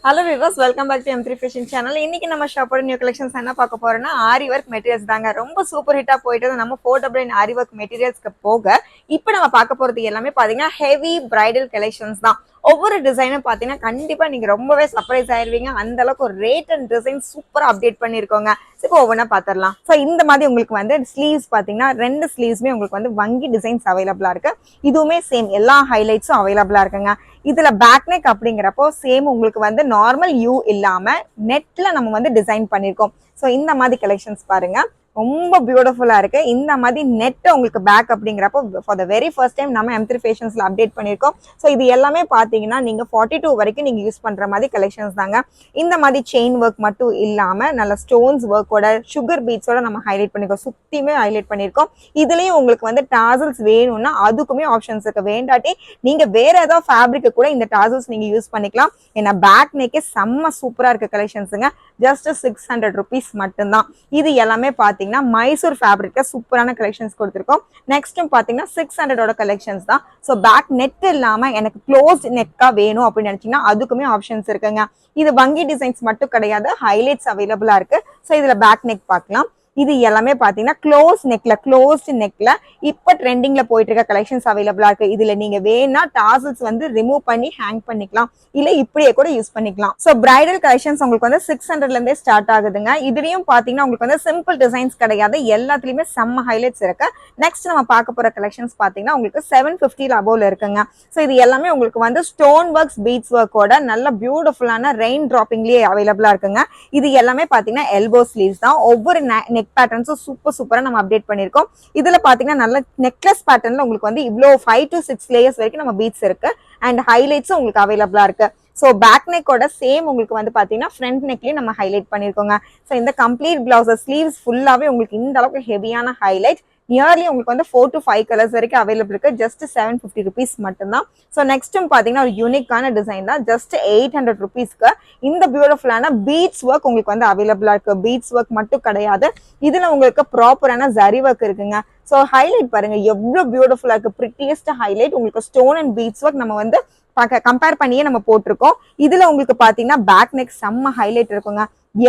Hello viewers, welcome back to M3 Fashion Channel. இன்னைக்கு நம்ம ஷாப்போட நியூ கலெக்ஷன்ஸ் என்ன பார்க்க போறோம்னா ஆரி ஒர்க் மெட்டீரியல்ஸ் தாங்க. ரொம்ப சூப்பர் ஹிட்டா போயிட்டு நம்ம போர்ட்டபிள் ஆரி ஒர்க் மெட்டீரியல்ஸ்க்கு போக இப்போ நம்ம பார்க்க போறது எல்லாமே பாத்தீங்கன்னா ஹெவி பிரைடல் கலெக்ஷன்ஸ் தான். ஒவ்வொரு டிசைனும் பாத்தீங்கன்னா கண்டிப்பா நீங்க ரொம்பவே சர்ப்ரைஸ் ஆயிருவீங்க. அந்த அளவுக்கு ஒரு ரேட் அண்ட் டிசைன் சூப்பரா அப்டேட் பண்ணிருக்கோங்க. இப்போ ஒவ்வொன்றா பாத்திரலாம். ஸோ இந்த மாதிரி உங்களுக்கு வந்து ஸ்லீவ்ஸ் பாத்தீங்கன்னா ரெண்டு ஸ்லீவ்ஸ்மே உங்களுக்கு வந்து வங்கி டிசைன்ஸ் அவைலபிளா இருக்கு. இதுவுமே சேம் எல்லா ஹைலைட்ஸும் அவைலபிளா இருக்குங்க. இதுல பேக் நெக் அப்படிங்கிறப்போ சேம் உங்களுக்கு வந்து நார்மல் யூ இல்லாம நெட்ல நம்ம வந்து டிசைன் பண்ணிருக்கோம். ஸோ இந்த மாதிரி கலெக்ஷன்ஸ் பாருங்க, ரொம்ப பியூட்டிஃபுல்லா இருக்கு. இந்த மாதிரி நெட் உங்களுக்கு பேக் அப்படிங்கிறப்போ for the very first time நம்ம M3 ஃபேஷன்ஸ்ல அப்டேட் பண்ணிருக்கோம். ஸோ இது எல்லாமே பாத்தீங்கன்னா நீங்க 42 வரைக்கும் நீங்க யூஸ் பண்ற மாதிரி கலெக்ஷன்ஸ் தாங்க. இந்த மாதிரி செயின் ஒர்க் மட்டும் இல்லாம நல்ல ஸ்டோன்ஸ் ஒர்க்கோட சுகர் பீட்ஸோட நம்ம ஹைலைட் பண்ணிருக்கோம். சுத்தியுமே ஹைலைட் பண்ணிருக்கோம். இதுலயும் உங்களுக்கு வந்து டாசல்ஸ் வேணும்னா அதுக்குமே ஆப்ஷன்ஸ் இருக்கு. வேண்டாட்டி நீங்க வேற ஏதாவது ஃபேப்ரிக் கூட இந்த டாசல்ஸ் நீங்க யூஸ் பண்ணிக்கலாம். ஏன்னா பேக் நெக்கே செம்ம சூப்பரா இருக்கு கலெக்ஷன்ஸுங்க. ஜஸ்ட் 600 ருபீஸ் மட்டும்தான். இது எல்லாமே பாத்தீங்கன்னா மைசூர் ஃபேப்ரிக்ல சூப்பரான கலெக்ஷன்ஸ் கொடுத்துருக்கோம். நெக்ஸ்ட்டும் பாத்தீங்கன்னா 600 கலெக்ஷன்ஸ் தான். ஸோ பேக் நெட் இல்லாம எனக்கு க்ளோஸ் நெக்கா வேணும் அப்படின்னு நினைச்சீங்கன்னா அதுக்குமே ஆப்ஷன்ஸ் இருக்குங்க. இது வங்கி டிசைன்ஸ் மட்டும் கிடையாது, ஹைலைட்ஸ் அவைலபிளா இருக்கு. ஸோ இதுல பேக் நெக் பார்க்கலாம். இது எல்லாமே பாத்தீங்கன்னா க்ளோஸ்ட் நெக்ல இப்ப ட்ரெண்டிங்ல போயிட்டு இருக்க கலெக்ஷன்ஸ் அவைலபிளா இருக்கு. இதுல நீங்க வேணா டாசல்ஸ் வந்து ரிமூவ் பண்ணி ஹேங் பண்ணிக்கலாம், இல்ல இப்படியே கூட யூஸ் பண்ணிக்கலாம். சோ பிரைடல் கலெக்ஷன்ஸ் உங்களுக்கு வந்து 600ல இருந்தே ஸ்டார்ட் ஆகுதுங்க. இதுலயும் பாத்தீங்கன்னா உங்களுக்கு வந்து சிம்பிள் டிசைன்ஸ் கிடையாது, எல்லாத்துலயுமே செம்ம ஹைலைட்ஸ் இருக்கு. நெக்ஸ்ட் நம்ம பார்க்க போற கலெக்ஷன்ஸ் பாத்தீங்கன்னா உங்களுக்கு 750 அபோவ்ல இருக்குங்க. சோ இது எல்லாமே உங்களுக்கு வந்து ஸ்டோன் ஒர்க்ஸ் பீட்ஸ் ஒர்க்கோட நல்ல பியூட்டிஃபுல்லான ரெயின் டிராப்பிங்லயே அவைலபிளா இருக்குங்க. இது எல்லாமே பாத்தீங்கன்னா எல்போ ஸ்லீவ்ஸ் தான். ஒவ்வொரு நெக் பேட்டர்ன்ஸும் சூப்பரா நம்ம அப்டேட் பண்ணிருக்கோம். இதுல பாத்தீங்கன்னா நல்ல நெக்லஸ் பேட்டர்ன்ல உங்களுக்கு வந்து இவ்வளோ 5 to 6 லேயர்ஸ் வரைக்கும் நம்ம பீட்ஸ் இருக்கு. அண்ட் ஹைலைட்ஸும் உங்களுக்கு அவைலபிளா இருக்கு. ஸோ பேக் நெக்கோட சேம் உங்களுக்கு வந்து பாத்தீங்கன்னா ஃப்ரண்ட் நெக்லயும் நம்ம ஹைலைட் பண்ணிருக்கோங்க. ஸோ இந்த கம்ப்ளீட் பிளவுஸ் ஸ்லீவ்ஸ் ஃபுல்லாவே உங்களுக்கு இந்த அளவுக்கு ஹெவியான ஹைலைட். நியர்லி உங்களுக்கு வந்து 4 to 5 கலர்ஸ் வரைக்கும் அவைலபிள் இருக்கு. ஜஸ்ட் 750 ருபீஸ் மட்டும்தான். ஸோ நெக்ஸ்ட்டும் பாத்தீங்கன்னா ஒரு யூனிக்கான டிசைன் தான். ஜஸ்ட் 800 ருபீஸ்க்கு இந்த பியூட்டிஃபுல்லான பீட்ஸ் ஒர்க் உங்களுக்கு வந்து அவைலபிளா இருக்கு. பீட்ஸ் ஒர்க் மட்டும் கிடையாது, இதுல உங்களுக்கு ப்ராப்பரான ஜரி ஒர்க் இருக்குங்க. ஸோ ஹைலைட் பாருங்க எவ்வளவு பியூட்டிஃபுல்லா இருக்கு. பிரிட்டியஸ்ட் ஹைலைட் உங்களுக்கு ஸ்டோன் அண்ட் பீட்ஸ் ஒர்க் நம்ம வந்து கம்பேர் பண்ணியே நம்ம போட்டிருக்கோம். இதுல உங்களுக்கு பாத்தீங்கன்னா பேக் நெக் செம்ம ஹைலைட் இருக்குங்க.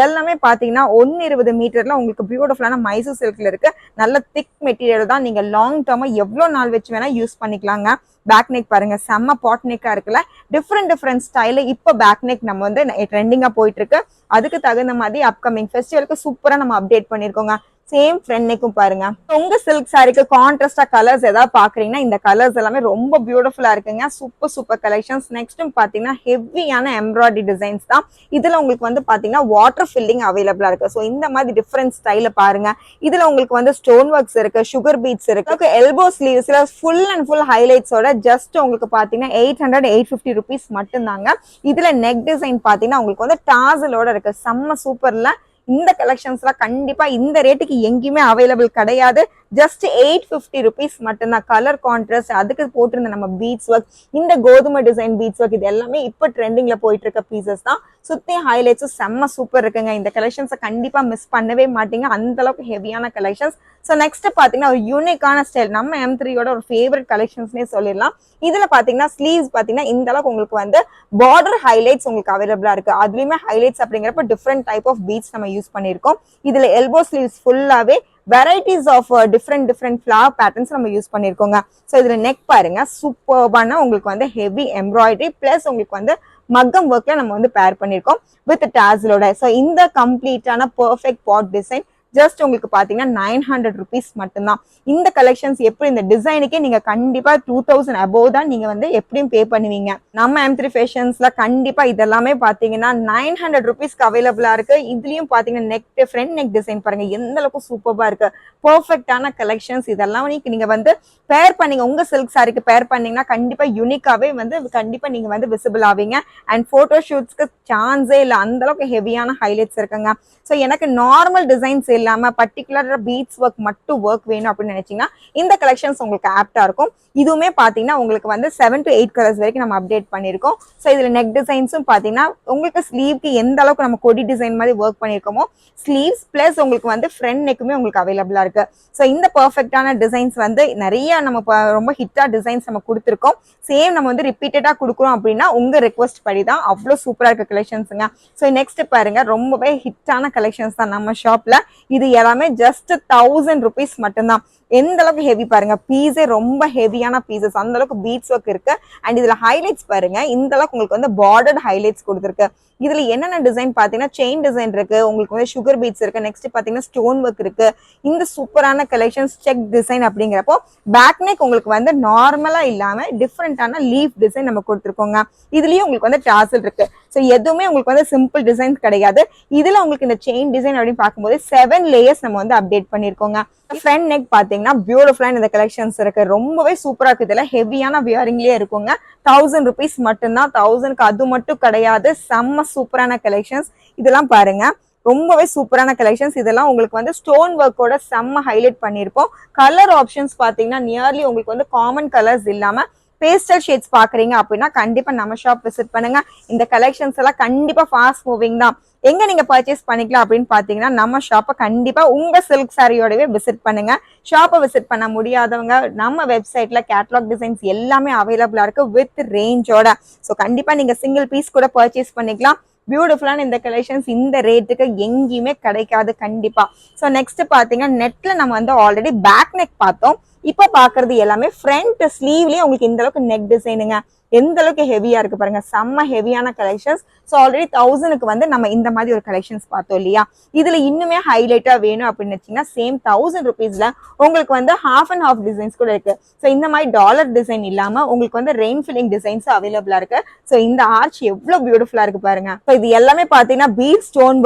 எல்லாமே பாத்தீங்கன்னா 120 மீட்டர்ல உங்களுக்கு பியூட்டிஃபுல்லான மைசூர் சில்க்ல இருக்கு. நல்ல திக் மெட்டீரியல் தான். நீங்க லாங் டேர்மா எவ்வளவு நாள் வச்சு வேணா யூஸ் பண்ணிக்கலாங்க. பேக் நெக் பாருங்க செம்ம பாட் நெக்கா இருக்குல்ல. டிஃப்ரெண்ட் ஸ்டைல இப்ப பேக் நெக் நம்ம வந்து ட்ரெண்டிங்கா போயிட்டு இருக்கு. அதுக்கு தகுந்த மாதிரி அப்கமிங் ஃபெஸ்டிவலுக்கு சூப்பரா நம்ம அப்டேட் பண்ணிருக்கோங்க. சேம் ஃப்ரண்ட் நெக்கும் பாருங்க. உங்க சில்க் சாரிக்கு கான்ட்ராஸ்டா கலர்ஸ் ஏதாவது பாக்குறீங்கன்னா இந்த கலர்ஸ் எல்லாமே ரொம்ப பியூட்டிஃபுல்லா இருக்குங்க. Super collections. நெக்ஸ்ட்டும் பாத்தீங்கன்னா ஹெவியான எம்ப்ராய்டரி டிசைன்ஸ் தான். இதுல உங்களுக்கு வந்து பாத்தீங்கன்னா வாட்டர் ஃபில்லிங் அவைலபிளா இருக்கு. ஸோ இந்த மாதிரி டிஃப்ரெண்ட் ஸ்டைல பாருங்க. இதுல உங்களுக்கு வந்து ஸ்டோன் ஒர்க்ஸ் இருக்கு, சுகர் பீட்ஸ் இருக்கு, எல்போ ஸ்லீவ்ஸ்ல ஃபுல் அண்ட் ஃபுல் ஹைலைட்ஸோட ஜஸ்ட் உங்களுக்கு பாத்தீங்கன்னா 850 ருபீஸ் மட்டும்தாங்க. இதுல நெக் டிசைன் பாத்தீங்கன்னா உங்களுக்கு வந்து டாசலோட இருக்கு. செம்ம சூப்பர்ல. இந்த கலெக்ஷன்ஸ்லாம் கண்டிப்பா இந்த ரேட்டுக்கு எங்கேயுமே அவைலபிள் கிடையாது. ஜஸ்ட் 850 ருபீஸ் மட்டும்தான். கலர் கான்ட்ராஸ்ட் அதுக்கு போட்டிருந்த நம்ம பீட்ஸ் ஒர்க், இந்த கோதுமை டிசைன் பீட்ஸ் ஒர்க், இது எல்லாமே இப்ப ட்ரெண்டிங்ல போயிட்டு இருக்க பீசஸ் தான். சுத்தி ஹைலைட்ஸும் செம்ம சூப்பர் இருக்குங்க. இந்த கலெக்ஷன்ஸை கண்டிப்பா மிஸ் பண்ணவே மாட்டீங்க. அந்த அளவுக்கு ஹெவியான கலெக்ஷன்ஸ். ஸோ நெக்ஸ்ட் பாத்தீங்கன்னா ஒரு யூனிக்கான ஸ்டைல், நம்ம M3யோட ஒரு ஃபேவரட் கலெக்ஷன்ஸ்னே சொல்லிடலாம். இதுல பாத்தீங்கன்னா ஸ்லீவ்ஸ் பாத்தீங்கன்னா இந்த அளவுக்கு உங்களுக்கு வந்து பார்டர் ஹைலைட்ஸ் உங்களுக்கு அவைலபிளா இருக்கு. அதுலயுமே ஹைலைட்ஸ் அப்படிங்கிறப்ப டிஃப்ரெண்ட் டைப் ஆஃப் பீட்ஸ் நம்ம யூஸ் பண்ணிருக்கோம். இதுல எல்போ ஸ்லீவ்ஸ் ஃபுல்லாவே varieties of different flower patterns நம்ம யூஸ் பண்ணிருக்கோங்க. ஸோ இதுல நெக் பாருங்க சூப்பர்பான உங்களுக்கு வந்து ஹெவி எம்ப்ராய்டரி பிளஸ் உங்களுக்கு வந்து மக்கம் ஒர்க்ல நம்ம வந்து பேர் பண்ணிருக்கோம் வித் டாசலோட. ஸோ இந்த கம்ப்ளீட்டான பெர்ஃபெக்ட் பாட் டிசைன் ஜஸ்ட் உங்களுக்கு பாத்தீங்கன்னா 900 ருபீஸ் மட்டும்தான். இந்த கலெக்ஷன்ஸ் எப்படி இந்த டிசைனுக்கே நீங்க கண்டிப்பா 2000 அபோவ் தான் நீங்க வந்து எப்படியும் பே பண்ணுவீங்க. நம்ம M3 ஃபேஷன்ஸ்ல கண்டிப்பா இதெல்லாமே பாத்தீங்கன்னா 900 ருபீஸ்க்கு அவைலபிளா இருக்கு. இதுலயும் பாத்தீங்கன்னா நெக் ஃப்ரண்ட் நெக் டிசைன் பாருங்க எந்த அளவுக்கு சூப்பரா இருக்கு. பெர்ஃபெக்டான கலெக்ஷன்ஸ். இதெல்லாம் நீங்க வந்து பேர் பண்ணீங்க, உங்க சில்க் சாரிக்கு பேர் பண்ணீங்கன்னா கண்டிப்பா யூனிக்காவே வந்து கண்டிப்பா நீங்க வந்து விசிபிள் ஆவீங்க. அண்ட் போட்டோ ஷூட்ஸ்க்கு சான்ஸே இல்லை, அந்த அளவுக்கு ஹெவியான ஹைலைட்ஸ் இருக்குங்க. ஸோ எனக்கு நார்மல் டிசைன்ஸ் இல்லாம பர்டிகுலர் பீட்ஸ் ஒர்க் மட்டும் ஒர்க் வேணும் அப்படின்னு நினைச்சீங்கன்னா இந்த கலெக்ஷன்ஸ் உங்களுக்கு ஆப்டா இருக்கும். இதுவுமே பாத்தீங்கன்னா உங்களுக்கு வந்து 7 to 8 கலர்ஸ் வரைக்கும் நம்ம அப்டேட் பண்ணிருக்கோம். ஸோ இதுல நெக் டிசைன்ஸும் பாத்தீங்கன்னா உங்களுக்கு ஸ்லீவ்க்கு எந்த அளவுக்கு நம்ம கொடி டிசைன் மாதிரி ஒர்க் பண்ணிருக்கோமோ ஸ்லீவ்ஸ் பிளஸ் உங்களுக்கு வந்து ஃப்ரண்ட் நெக்குமே உங்களுக்கு அவைலபிளா இருக்கு. ஸோ இந்த பர்ஃபெக்டான டிசைன்ஸ் வந்து நிறைய நம்ம ரொம்ப ஹிட்டா டிசைன்ஸ் நம்ம கொடுத்துருக்கோம். சேம் நம்ம வந்து ரிப்பீட்டடா கொடுக்குறோம் அப்படின்னா உங்க ரெக்வஸ்ட் படி தான். அவ்வளோ சூப்பரா இருக்க கலெக்ஷன்ஸுங்க. ஸோ நெக்ஸ்ட் பாருங்க, ரொம்பவே ஹிட்டான கலெக்ஷன்ஸ் தான் நம்ம ஷாப்ல. இது எல்லாமே ஜஸ்ட் 1000 rupees மட்டும்தான். எந்த அளவுக்கு ஹெவி பாருங்க, பீஸே ரொம்ப ஹெவியான பீசஸ், அந்த அளவுக்கு பீட்ஸ் ஒர்க் இருக்கு. அண்ட் இதுல ஹைலைட்ஸ் பாருங்க, இந்த அளவுக்கு உங்களுக்கு வந்து பார்டர்ட் ஹைலைட்ஸ் கொடுத்துருக்கு. இதுல என்னென்ன டிசைன் பாத்தீங்கன்னா செயின் டிசைன் இருக்கு, உங்களுக்கு வந்து சுகர் பீட்ஸ் இருக்கு, நெக்ஸ்ட் பாத்தீங்கன்னா ஸ்டோன் ஒர்க் இருக்கு. இந்த சூப்பரான கலெக்ஷன்ஸ் செக் டிசைன் அப்படிங்கிறப்போ பேக் நெக் உங்களுக்கு வந்து நார்மலா இல்லாம டிஃப்ரெண்டான லீஃப் டிசைன் நம்ம கொடுத்துருக்கோங்க. இதுலயும் உங்களுக்கு வந்து டாசல் இருக்கு. ஸோ எதுவுமே உங்களுக்கு வந்து சிம்பிள் டிசைன் கிடையாது. இதுல உங்களுக்கு இந்த செயின் டிசைன் அப்படின்னு பார்க்கும்போது 7 லேயர்ஸ் நம்ம வந்து அப்டேட் பண்ணிருக்கோங்க. ஃப்ரண்ட் நெக் பாத்தீங்கன்னா பியூட்டிஃபுல்லான இந்த கலெக்ஷன்ஸ் இருக்கு, ரொம்பவே சூப்பரா இருக்கு. இதுல ஹெவியான வியரிங்லயே இருக்குங்க. 1000 rupees மட்டும்தான். 1000க்கு அது மட்டும் கிடையாது, செம்ம சூப்பரான கலெக்ஷன்ஸ். இதெல்லாம் பாருங்க, ரொம்பவே சூப்பரான கலெக்ஷன்ஸ். இதெல்லாம் உங்களுக்கு வந்து ஸ்டோன் ஒர்க்கோட செம்ம ஹைலைட் பண்ணிருப்போம். கலர் ஆப்ஷன்ஸ் பாத்தீங்கன்னா நியர்லி உங்களுக்கு வந்து காமன் கலர்ஸ் இல்லாம பேஸ்டல் ஷேட்ஸ் பாக்குறீங்க அப்படின்னா கண்டிப்பா நம்ம ஷாப் விசிட் பண்ணுங்க. இந்த கலெக்ஷன்ஸ் எல்லாம் கண்டிப்பா ஃபாஸ்ட் மூவிங் தான். எங்க நீங்க பர்ச்சேஸ் பண்ணிக்கலாம் அப்படின்னு பாத்தீங்கன்னா நம்ம ஷாப்பை கண்டிப்பா உங்க சில்க் சாரியோடவே விசிட் பண்ணுங்க. ஷாப்பை விசிட் பண்ண முடியாதவங்க நம்ம வெப்சைட்ல கேட்லாக் டிசைன்ஸ் எல்லாமே அவைலபிளா இருக்கு வித் ரேஞ்சோட. ஸோ கண்டிப்பா நீங்க சிங்கிள் பீஸ் கூட பர்ச்சேஸ் பண்ணிக்கலாம். பியூட்டிஃபுல்லான இந்த கலெக்ஷன்ஸ் இந்த ரேட்டுக்கு எங்கேயுமே கிடைக்காது கண்டிப்பா. ஸோ நெக்ஸ்ட் பாத்தீங்கன்னா நெட்ல நம்ம வந்து ஆல்ரெடி பேக் நெக் பார்த்தோம். இப்ப பாக்குறது எல்லாமே ஃப்ரண்ட் ஸ்லீவ்லயே உங்களுக்கு இந்த அளவுக்கு நெக் டிசைனுங்க. எந்த அளவுக்கு ஹெவியா இருக்கு பாருங்க, செம்ம ஹெவியான கலெக்ஷன்ஸ். ஸோ ஆல்ரெடி 1000க்கு வந்து நம்ம இந்த மாதிரி ஒரு கலெக்ஷன்ஸ் பார்த்தோம் இல்லையா. இதுல இன்னுமே ஹைலைட்டா வேணும் அப்படின்னு வச்சீங்கன்னா சேம் 1000 rupeesல உங்களுக்கு வந்து ஹாஃப் அண்ட் ஹாஃப் டிசைன்ஸ் கூட இருக்கு. ஸோ இந்த மாதிரி டாலர் டிசைன் இல்லாம உங்களுக்கு வந்து ரெயின் ஃபில்லிங் டிசைன்ஸ் அவைலபிளா இருக்கு. ஸோ இந்த ஆர்ச் எவ்வளவு பியூட்டிஃபுல்லா இருக்கு பாருங்க. ஸோ இது எல்லாமே பாத்தீங்கன்னா பீட் ஸ்டோன்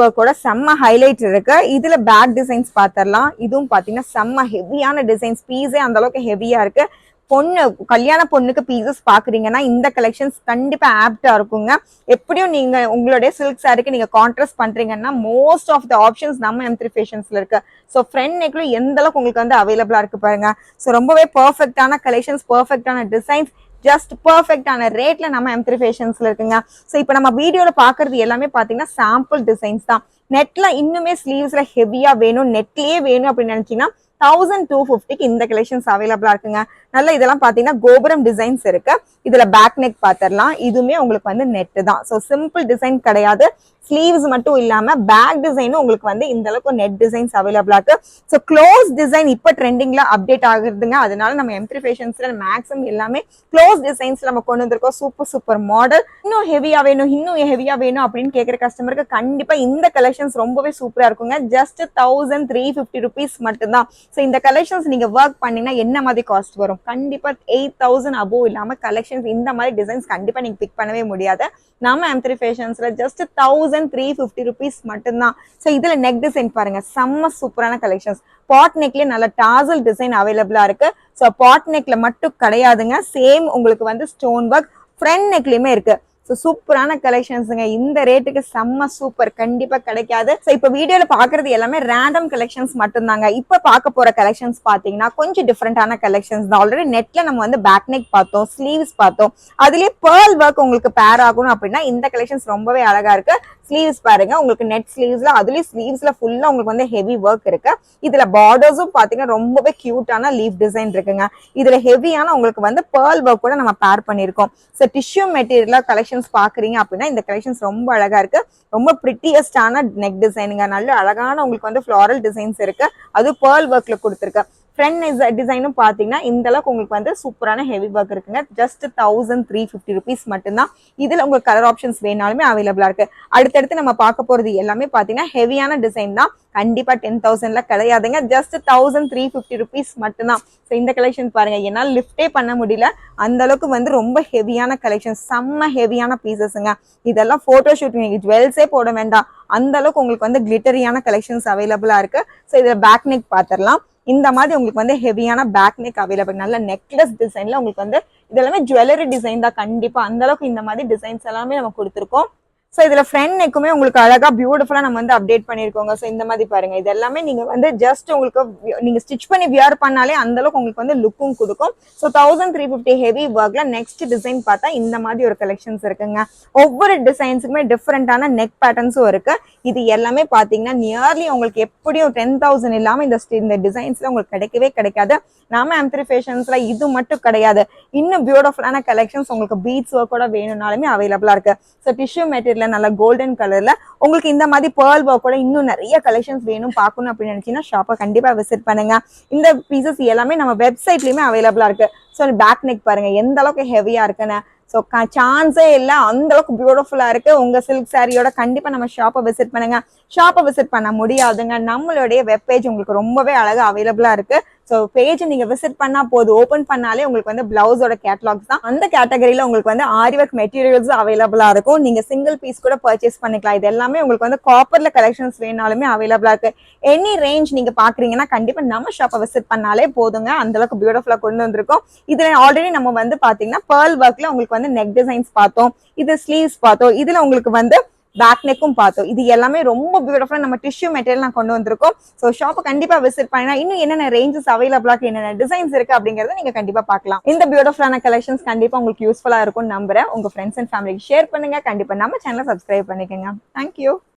ஒர்க்கோட செம்ம ஹைலைட் இருக்கு. இதுல பேக் டிசைன்ஸ் பாத்திரலாம். இதுவும் பாத்தீங்கன்னா செம்ம ஹெவியான டிசைன்ஸ், பீஸே அந்த அளவுக்கு ஹெவியா இருக்கு. பொண்ணு கல்யாண பொண்ணுக்கு பீசஸ் பாக்குறீங்கன்னா இந்த கலெக்ஷன்ஸ் கண்டிப்பா ஆப்டா இருக்குங்க. எப்படியும் நீங்க உங்களுடைய சில்க் சாரிக்கு நீங்க கான்ட்ராஸ்ட் பண்றீங்கன்னா மோஸ்ட் ஆஃப் த ஆப்ஷன்ஸ் நம்ம M3 ஃபேஷன்ஸ்ல இருக்கு. ஸோ ஃப்ரண்ட் நெக்ல எந்த அளவுக்கு உங்களுக்கு வந்து அவைலபிளா இருக்கு பாருங்க. ஸோ ரொம்பவே பர்ஃபெக்டான கலெக்ஷன்ஸ், பர்ஃபெக்டான டிசைன்ஸ், ஜஸ்ட் பர்ஃபெக்டான ரேட்ல நம்ம M3 ஃபேஷன்ஸ்ல இருக்குங்க. ஸோ இப்போ நம்ம வீடியோல பாக்குறது எல்லாமே பாத்தீங்கன்னா சாம்பிள் டிசைன்ஸ் தான். நெட்ல இன்னுமே ஸ்லீவ்ஸ்ல ஹெவியா வேணும், நெட்லயே வேணும் அப்படின்னு நினைச்சீங்கன்னா 1250க்கு இந்த கலெக்ஷன்ஸ் அவைலபிளா இருக்குங்க. நல்ல இதெல்லாம் பாத்தீங்கன்னா கோபுரம் டிசைன்ஸ் இருக்கு. இதுல பேக் நெக் பாத்திரலாம். இதுவுமே உங்களுக்கு வந்து நெட் தான். ஸோ சிம்பிள் டிசைன் கிடையாது. ஸ்லீவ்ஸ் மட்டும் இல்லாம பேக் டிசைனும் உங்களுக்கு வந்து இந்த அளவுக்கு நெட் டிசைன்ஸ் அவைலபிளா இருக்கு. ஸோ க்ளோஸ் டிசைன் இப்ப ட்ரெண்டிங்ல அப்டேட் ஆகுதுங்க. அதனால நம்ம M3 ஃபேஷன்ஸ்ல மேக்ஸிமம் எல்லாமே க்ளோஸ் டிசைன்ஸ் நம்ம கொண்டு வந்திருக்கோம். Super super model. இன்னும் ஹெவியா வேணும், இன்னும் ஹெவியா வேணும் அப்படின்னு கேட்கிற கஸ்டமருக்கு கண்டிப்பா இந்த கலெக்ஷன்ஸ் ரொம்பவே சூப்பரா இருக்குங்க. ஜஸ்ட் 1350 rupees மட்டும்தான். ஸோ இந்த கலெக்ஷன்ஸ் நீங்க ஒர்க் பண்ணீங்கன்னா என்ன மாதிரி காஸ்ட் வரும்? கண்டிப்பா 8000 அபோவ் இல்லாம கலெக்ஷன்ஸ் இந்த மாதிரி டிசைன்ஸ் கண்டிப்பா நீங்க பிக் பண்ணவே முடியாது. நம்ம M3 ஃபேஷன்ஸ்ல ஜஸ்ட் 1350 rupees மட்டும்தான். ஸோ இதுல நெக் டிசைன் பாருங்க, செம்ம சூப்பரான கலெக்ஷன்ஸ். பாட் நெக்லயே நல்ல டாசல் டிசைன் அவைலபிளா இருக்கு. ஸோ பாட் நெக்ல மட்டும் கிடையாதுங்க, சேம் உங்களுக்கு வந்து ஸ்டோன் ஒர்க் ஃப்ரண்ட் நெக்லயுமே இருக்கு. ஸோ சூப்பரான கலெக்ஷன்ஸுங்க. இந்த ரேட்டுக்கு செம்ம சூப்பர், கண்டிப்பா கிடைக்காது. ஸோ இப்போ வீடியோல பாக்குறது எல்லாமே ரேண்டம் கலெக்ஷன்ஸ் மட்டும் தாங்க. இப்போ பார்க்க போற கலெக்ஷன்ஸ் பாத்தீங்கன்னா கொஞ்சம் டிஃப்ரெண்டான கலெக்ஷன்ஸ் தான். ஆல்ரெடி நெட்ல நம்ம வந்து பேக் நெக் பார்த்தோம், ஸ்லீவ்ஸ் பார்த்தோம். அதுலயே பேர்ல் ஒர்க் உங்களுக்கு பேர் ஆகணும் அப்படின்னா இந்த கலெக்ஷன்ஸ் ரொம்பவே அழகா இருக்கு. ஸ்லீவ்ஸ் பாருங்க, உங்களுக்கு நெட் ஸ்லீவ்ஸ்ல அதுலயும் ஸ்லீவ்ஸ்ல ஃபுல்லா உங்களுக்கு வந்து ஹெவி ஒர்க் இருக்கு. இதுல பார்டர்ஸும் பாத்தீங்கன்னா ரொம்பவே கியூட்டான லீஃப் டிசைன் இருக்குங்க. இதுல ஹெவியான உங்களுக்கு வந்து பேர்ல் ஒர்க் கூட நம்ம பேர் பண்ணிருக்கோம். ஸோ டிஷ்யூ மெட்டீரியலா கலெக்ஷன்ஸ் பாக்குறீங்க அப்படின்னா இந்த கலெக்ஷன்ஸ் ரொம்ப அழகா இருக்கு. ரொம்ப பிரிட்டியஸ்டான நெக் டிசைனுங்க. நல்ல அழகான உங்களுக்கு வந்து ஃபிளாரல் டிசைன்ஸ் இருக்கு. அது பேர்ல் ஒர்க்ல கொடுத்துருக்கு. ஃப்ரண்ட் டிசைனும் பாத்தீங்கன்னா இந்த அளவுக்கு உங்களுக்கு வந்து சூப்பரான ஹெவி ஒர்க் இருக்குங்க. ஜஸ்ட் 1350 rupees மட்டும்தான். இதுல உங்களுக்கு கலர் ஆப்ஷன்ஸ் வேணாலுமே அவைலபிளா இருக்கு. அடுத்தடுத்து நம்ம பார்க்க போறது எல்லாமே பாத்தீங்கன்னா ஹெவியான டிசைன் தான். கண்டிப்பா 10,000ல கிடையாதுங்க. ஜஸ்ட் 1350 rupees மட்டும்தான். ஸோ இந்த கலெக்ஷன் பாருங்க, என்னால் லிஃப்டே பண்ண முடியல, அந்த அளவுக்கு வந்து ரொம்ப ஹெவியான கலெக்ஷன், செம்ம ஹெவியான பீசஸ்ங்க. இதெல்லாம் போட்டோ ஷூட் நீங்க ஜுவல்ஸே போட வேண்டாம், அந்த அளவுக்கு உங்களுக்கு வந்து கிளிட்டரியான கலெக்ஷன்ஸ் அவைலபிளா இருக்கு. ஸோ இதுல பேக் நெக் பாத்திரலாம். இந்த மாதிரி உங்களுக்கு வந்து ஹெவியான பேக் நெக் அவைலபிள். நல்ல நெக்லஸ் டிசைன்ல உங்களுக்கு வந்து இதெல்லாமே ஜுவல்லரி டிசைன் தான். கண்டிப்பா அந்த அளவுக்கு இந்த மாதிரி டிசைன்ஸ் எல்லாமே நம்ம கொடுத்துருக்கோம். ஸோ இதுல ஃப்ரண்ட் நெக்குமே உங்களுக்கு அழகா பியூட்டிஃபுல்லா நம்ம வந்து அப்டேட் பண்ணிருக்கோங்க. ஸோ இந்த மாதிரி பாருங்க, இது எல்லாமே நீங்க வந்து ஜஸ்ட் உங்களுக்கு நீங்க ஸ்டிச் பண்ணி வியர் பண்ணாலே அந்த அளவுக்கு உங்களுக்கு வந்து லுக்கும் கொடுக்கும். ஸோ 1350 ஹெவி ஒர்க்ல நெக்ஸ்ட் டிசைன் பார்த்தா இந்த மாதிரி ஒரு கலெக்ஷன்ஸ் இருக்குங்க. ஒவ்வொரு டிசைன்ஸுக்குமே டிஃப்ரெண்டான நெக் பேட்டர்ன்ஸும் இருக்கு. இது எல்லாமே பாத்தீங்கன்னா நியர்லி உங்களுக்கு எப்படியும் 10,000 இல்லாம இந்த டிசைன்ஸ்ல உங்களுக்கு கிடைக்கவே கிடைக்காது. நாம M3 ஃபேஷன்ஸ்ல இது மட்டும் கிடையாது, இன்னும் பியூட்டிஃபுல்லான கலெக்ஷன்ஸ் உங்களுக்கு பீட்ஸ் ஒர்க்கோட வேணும்னாலுமே அவைலபிளா இருக்கு. ஸோ டிஷ்யூ மெட்டீரியல் நல்ல கோல்டன் கலர்ல உங்களுக்கு இந்த மாதிரி பேர்ல் ஒர்க்கோட இன்னும் நிறைய கலெக்ஷன்ஸ் வேணும் பார்க்கணும் அப்படின்னு நினைச்சீங்கன்னா ஷாப்பை கண்டிப்பா விசிட் பண்ணுங்க. இந்த பீசஸ் எல்லாமே நம்ம வெப்சைட்லயுமே அவைலபிளா இருக்கு. ஸோ பேக் நெக் பாருங்க எந்த அளவுக்கு ஹெவியா இருக்குன்னு. ஸோ சான்ஸே இல்லை, அந்த அளவுக்கு பியூட்டிஃபுல்லா இருக்கு. உங்க சில்க் சாரியோட கண்டிப்பா நம்ம ஷாப்பை விசிட் பண்ணுங்க. ஷாப்பை விசிட் பண்ண முடியாதுங்க, நம்மளுடைய வெப் பேஜ் உங்களுக்கு ரொம்பவே அழகா அவைலபிளா இருக்கு. ஸோ பேஜ் நீங்க விசிட் பண்ணா போதும், ஓப்பன் பண்ணாலே உங்களுக்கு வந்து பிளவுஸோட கேட்டலாக்ஸ் தான். அந்த கேட்டகரியில உங்களுக்கு வந்து ஆரி ஒர்க் மெட்டீரியல்ஸ் அவைலபிளா இருக்கும். நீங்க சிங்கிள் பீஸ் கூட பர்ச்சேஸ் பண்ணிக்கலாம். இது எல்லாமே உங்களுக்கு வந்து காப்பர்ல கலெக்ஷன்ஸ் வேணாலுமே அவைலபிளா இருக்கு. எனி ரேஞ்ச் நீங்க பாக்குறீங்கன்னா கண்டிப்பா நம்ம ஷாப்பை விசிட் பண்ணாலே போதுங்க, அந்த அளவுக்கு பியூட்டிஃபுல்லா கொண்டு வந்திருக்கோம். இதுல ஆல்ரெடி நம்ம வந்து பாத்தீங்கன்னா பேர்ல் ஒர்க்ல உங்களுக்கு வந்து நெக் டிசைன்ஸ் பார்த்தோம், இது ஸ்லீவ்ஸ் பார்த்தோம், இதுல உங்களுக்கு வந்து பேக் நெக்கும் பார்த்தோம். இது எல்லாமே ரொம்ப பியூட்டிஃபுல்லா நம்ம டிஷ்யூ மெட்டீரியல் நான் கொண்டு வந்திருக்கோம். ஸோ ஷாப்பை கண்டிப்பா விசிட் பண்ணினா இன்னும் என்னென்ன ரேஞ்சஸ் அவைலபிளா இருக்கு, என்னென்ன டிசைன்ஸ் இருக்கு அப்படிங்கறத நீங்க கண்டிப்பா பார்க்கலாம். இந்த பியூட்டிஃபுல்லான கலெக்ஷன்ஸ் கண்டிப்பா உங்களுக்கு யூஸ்ஃபுல்லா இருக்கும் நம்புறேன். உங்க ஃப்ரெண்ட்ஸ் அண்ட் ஃபேமிலிக்கு ஷேர் பண்ணுங்க. கண்டிப்பா நம்ம சேனலை சப்ஸ்கிரைப் பண்ணிக்கோங்க. தேங்க்யூ.